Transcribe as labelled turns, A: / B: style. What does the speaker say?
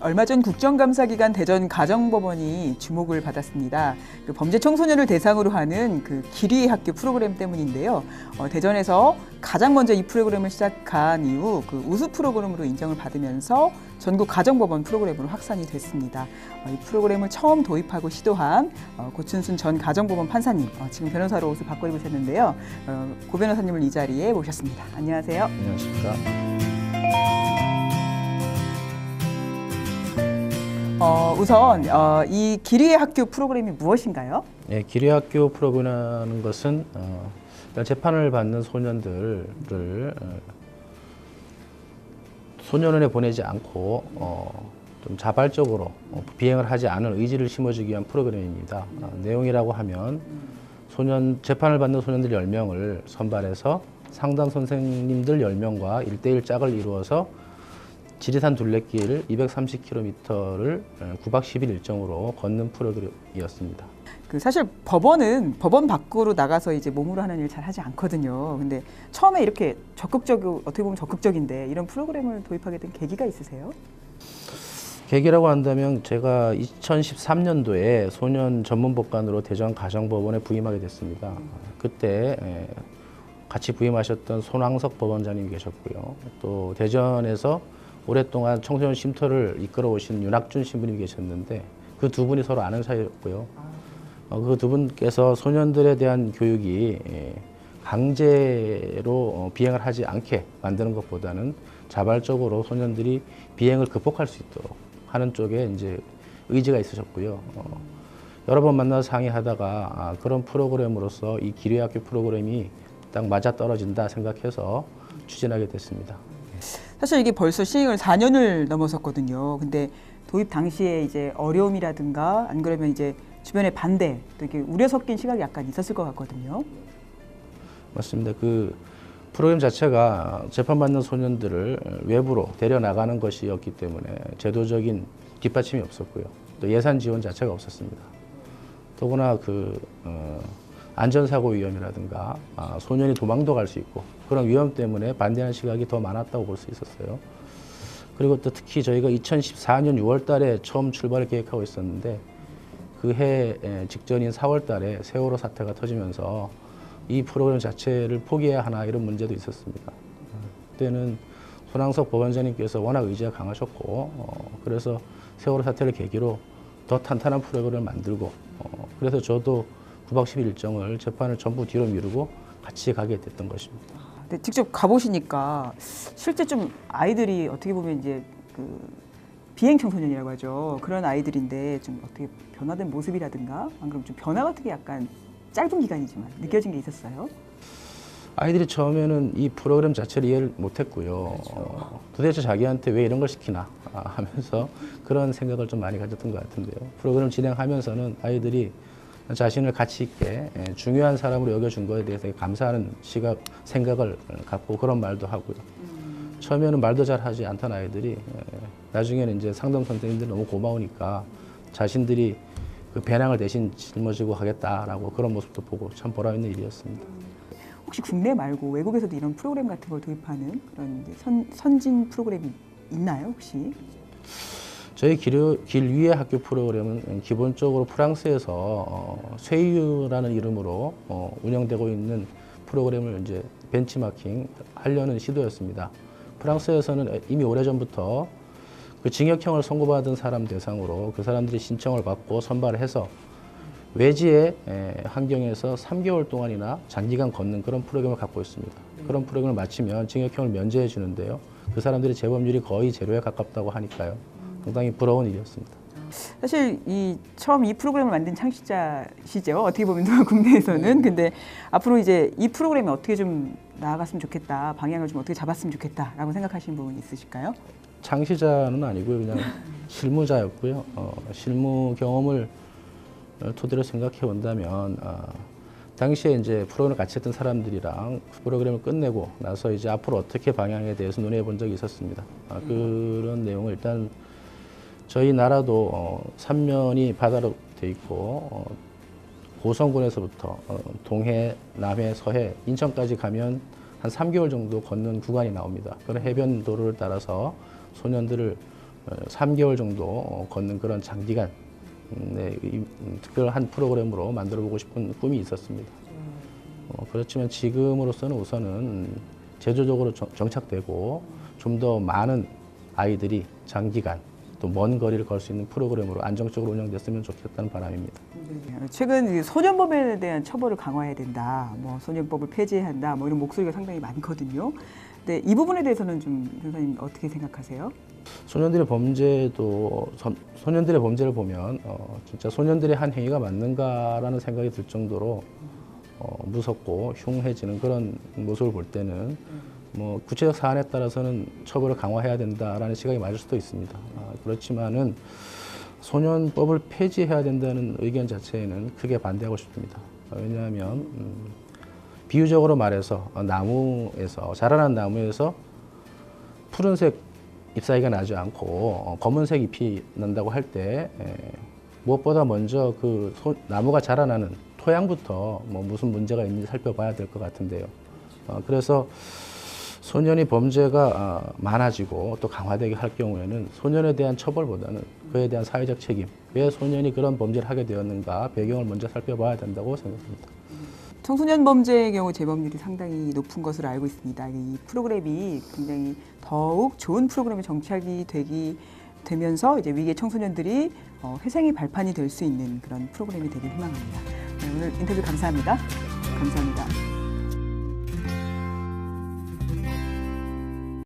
A: 얼마 전 국정감사기간 대전 가정법원이 주목을 받았습니다. 범죄 청소년을 대상으로 하는 기리의 학교 프로그램 때문인데요. 대전에서 가장 먼저 이 프로그램을 시작한 이후 우수 프로그램으로 인정을 받으면서 전국 가정법원 프로그램으로 확산이 됐습니다. 이 프로그램을 처음 도입하고 시도한 고춘순 전 가정법원 판사님, 지금 변호사로 옷을 바꿔 입으셨는데요. 고 변호사님을 이 자리에 모셨습니다. 안녕하세요.
B: 안녕하십니까.
A: 우선 이 기리의 학교 프로그램이 무엇인가요?
B: 네, 기리의 학교 프로그램이라는 것은 일단 재판을 받는 소년들을 소년원에 보내지 않고 좀 자발적으로 비행을 하지 않을 의지를 심어주기 위한 프로그램입니다. 내용이라고 하면 재판을 받는 소년들 10명을 선발해서 상담 선생님들 10명과 1대1 짝을 이루어서 지리산 둘레길 230km를 9박 10일 일정으로 걷는 프로그램이었습니다.
A: 사실 법원 밖으로 나가서 이제 몸으로 하는 일 잘 하지 않거든요. 근데 처음에 이렇게 어떻게 보면 적극적인데 이런 프로그램을 도입하게 된 계기가 있으세요?
B: 계기라고 한다면 제가 2013년도에 소년 전문법관으로 대전 가정법원에 부임하게 됐습니다. 그때 같이 부임하셨던 손왕석 법원장님이 계셨고요. 또 대전에서 오랫동안 청소년 쉼터를 이끌어 오신 윤학준 신부님이 계셨는데 그 두 분이 서로 아는 사이였고요. 그 두 분께서 소년들에 대한 교육이 강제로 비행을 하지 않게 만드는 것보다는 자발적으로 소년들이 비행을 극복할 수 있도록 하는 쪽에 이제 의지가 있으셨고요. 여러 번 만나서 상의하다가 그런 프로그램으로서 이 기리의 학교 프로그램이 딱 맞아 떨어진다 생각해서 추진하게 됐습니다.
A: 사실 이게 벌써 시행을 4년을 넘어섰거든요. 근데 도입 당시에 이제 어려움이라든가 안 그러면 이제 주변의 반대, 또 이렇게 우려 섞인 시각이 약간 있었을 것 같거든요.
B: 맞습니다. 그 프로그램 자체가 재판받는 소년들을 외부로 데려나가는 것이었기 때문에 제도적인 뒷받침이 없었고요. 또 예산 지원 자체가 없었습니다. 더구나 안전사고 위험이라든가 소년이 도망도 갈 수 있고 그런 위험 때문에 반대하는 시각이 더 많았다고 볼 수 있었어요. 그리고 또 특히 저희가 2014년 6월 달에 처음 출발을 계획하고 있었는데 그 해 직전인 4월 달에 세월호 사태가 터지면서 이 프로그램 자체를 포기해야 하나 이런 문제도 있었습니다. 그때는 손왕석 법원장님께서 워낙 의지가 강하셨고 그래서 세월호 사태를 계기로 더 탄탄한 프로그램을 만들고 그래서 저도 9박 10일 일정을 재판을 전부 뒤로 미루고 같이 가게 됐던 것입니다.
A: 근데 직접 가보시니까 실제 좀 아이들이 어떻게 보면 이제 비행 청소년이라고 하죠. 그런 아이들인데 좀 어떻게 변화된 모습이라든가 안 그러면 좀 변화 같은 게 약간 짧은 기간이지만 느껴진 게 있었어요?
B: 아이들이 처음에는 이 프로그램 자체를 이해를 못했고요.
A: 그렇죠.
B: 도대체 자기한테 왜 이런 걸 시키나 하면서 그런 생각을 좀 많이 가졌던 것 같은데요. 프로그램 진행하면서는 아이들이 자신을 가치 있게 중요한 사람으로 여겨준 것에 대해서 감사하는 생각을 갖고 그런 말도 하고요. 처음에는 말도 잘 하지 않던 아이들이 나중에는 이제 상담 선생님들이 너무 고마우니까 자신들이 그 배낭을 대신 짊어지고 하겠다라고 그런 모습도 보고 참 보람 있는 일이었습니다.
A: 혹시 국내 말고 외국에서도 이런 프로그램 같은 걸 도입하는 그런 이제 선진 프로그램이 있나요, 혹시?
B: 저희 길 위의 학교 프로그램은 기본적으로 프랑스에서 쇠유라는 이름으로 운영되고 있는 프로그램을 이제 벤치마킹 하려는 시도였습니다. 프랑스에서는 이미 오래전부터 그 징역형을 선고받은 사람 대상으로 그 사람들이 신청을 받고 선발을 해서 외지의 환경에서 3개월 동안이나 장기간 걷는 그런 프로그램을 갖고 있습니다. 그런 프로그램을 마치면 징역형을 면제해 주는데요. 그 사람들의 재범률이 거의 제로에 가깝다고 하니까요. 상당히 부러운 일이었습니다.
A: 사실 처음 이 프로그램을 만든 창시자시죠. 어떻게 보면 국내에서는. 근데 앞으로 이제 이 프로그램이 어떻게 좀 나아갔으면 좋겠다, 방향을 좀 어떻게 잡았으면 좋겠다라고 생각하시는 부분이 있으실까요?
B: 창시자는 아니고요. 그냥 실무자였고요. 실무 경험을 토대로 생각해 본다면 당시에 이제 프로그램을 같이 했던 사람들이랑 프로그램을 끝내고 나서 이제 앞으로 어떻게 방향에 대해서 논의해 본 적이 있었습니다. 그런 내용을 일단 저희 나라도 삼면이 바다로 돼 있고 고성군에서부터 동해, 남해, 서해, 인천까지 가면 한 3개월 정도 걷는 구간이 나옵니다. 그런 해변 도로를 따라서 소년들을 3개월 정도 걷는 그런 장기간 특별한 프로그램으로 만들어보고 싶은 꿈이 있었습니다. 그렇지만 지금으로서는 우선은 제도적으로 정착되고 좀 더 많은 아이들이 장기간 또 먼 거리를 걸 수 있는 프로그램으로 안정적으로 운영됐으면 좋겠다는 바람입니다.
A: 최근 소년범에 대한 처벌을 강화해야 된다, 뭐 소년법을 폐지해야 한다, 뭐 이런 목소리가 상당히 많거든요. 근데 이 부분에 대해서는 좀 변호사님 어떻게 생각하세요?
B: 소년들의 범죄를 보면 진짜 소년들의 한 행위가 맞는가라는 생각이 들 정도로 무섭고 흉해지는 그런 모습을 볼 때는 뭐 구체적 사안에 따라서는 처벌을 강화해야 된다라는 시각이 맞을 수도 있습니다. 그렇지만은 소년법을 폐지해야 된다는 의견 자체에는 크게 반대하고 싶습니다. 왜냐하면 비유적으로 말해서 자라난 나무에서 푸른색 잎사귀가 나지 않고 검은색 잎이 난다고 할 때 무엇보다 먼저 그 나무가 자라나는 토양부터 뭐 무슨 문제가 있는지 살펴봐야 될 것 같은데요. 그래서 소년이 범죄가 많아지고 또 강화되게 할 경우에는 소년에 대한 처벌보다는 그에 대한 사회적 책임, 왜 소년이 그런 범죄를 하게 되었는가 배경을 먼저 살펴봐야 된다고 생각합니다.
A: 청소년 범죄의 경우 재범률이 상당히 높은 것으로 알고 있습니다. 이 프로그램이 굉장히 더욱 좋은 프로그램이 정착이 되면서 이제 위기의 청소년들이 회생의 발판이 될 수 있는 그런 프로그램이 되길 희망합니다. 네, 오늘 인터뷰 감사합니다. 감사합니다.